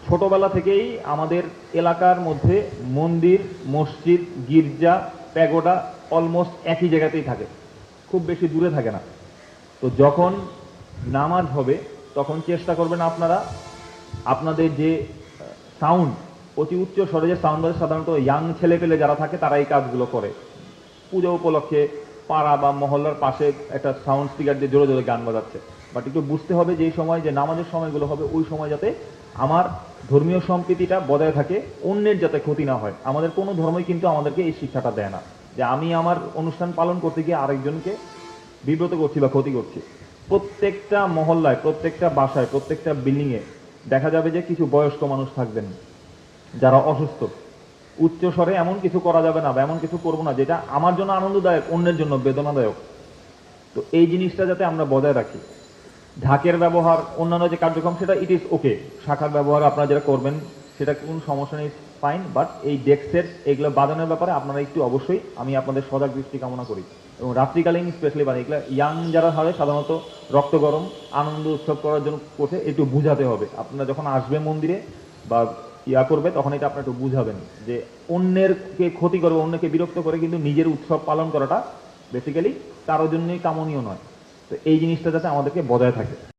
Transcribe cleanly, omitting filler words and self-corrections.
ছোটবেলা থেকেই আমাদের এলাকার মধ্যে মন্দির, মসজিদ, গির্জা, প্যাগোডা অলমোস্ট একই জায়গাতেই থাকে, খুব বেশি দূরে থাকে না। তো যখন নামাজ হবে তখন চেষ্টা করবেন আপনারা আপনাদের যে সাউন্ড, অতি উচ্চ স্বরে যে সাউন্ড বাজে, সাধারণত ইয়াং ছেলে পেলে যারা থাকে তারা এই কাজগুলো করে। পুজো উপলক্ষে পাড়া বা মহল্লার পাশে একটা সাউন্ড স্পিকার দিয়ে জোরে জোরে গান বাজাচ্ছে, বাট একটু বুঝতে হবে যে এই সময় যে নামাজের সময়গুলো হবে ওই সময় যাতে আমার ধর্মীয় সম্প্রীতিটা বজায় থাকে, অন্যের যাতে ক্ষতি না হয়। আমাদের কোনো ধর্মই কিন্তু আমাদেরকে এই শিক্ষাটা দেয় না যে আমি আমার অনুষ্ঠান পালন করতে গিয়ে আরেকজনকে বিব্রত করছি বা ক্ষতি করছি। প্রত্যেকটা মহল্লায়, প্রত্যেকটা বাসায়, প্রত্যেকটা বিল্ডিংয়ে দেখা যাবে যে কিছু বয়স্ক মানুষ থাকবেন যারা অসুস্থ। উচ্চ স্বরে এমন কিছু করা যাবে না বা এমন কিছু করবো না যেটা আমার জন্য আনন্দদায়ক, অন্যের জন্য বেদনাদায়ক। তো এই জিনিসটা যাতে আমরা বজায় রাখি। ঢাকের ব্যবহার, অন্যান্য যে কার্যক্রম, সেটা ইট ইজ ওকে। শাখার ব্যবহার আপনারা যেটা করবেন সেটা কোনো সমস্যা নেই, ফাইন। বাট এই ডেস্কের এগুলো বাজানোর ব্যাপারে আপনারা একটু অবশ্যই, আমি আপনাদের সজাগ দৃষ্টি কামনা করি। এবং রাত্রিকালীন স্পেশালি বাজায় এগুলো ইয়াং যারা হয় সাধারণত রক্ত গরম আনন্দ উৎসব করার জন্য করছে, একটু বুঝাতে হবে। আপনারা যখন আসবে মন্দিরে বা করবে তখন এটা আপনারা একটু বুঝাবেন যে অন্যেরকে ক্ষতি করবে, অন্যকে বিরক্ত করে কিন্তু নিজের উৎসব পালন করাটা বেসিক্যালি কারোর জন্যই কামনীয় নয়। তো এই জিনিসটা যাতে আমাদেরকে বজায় থাকে।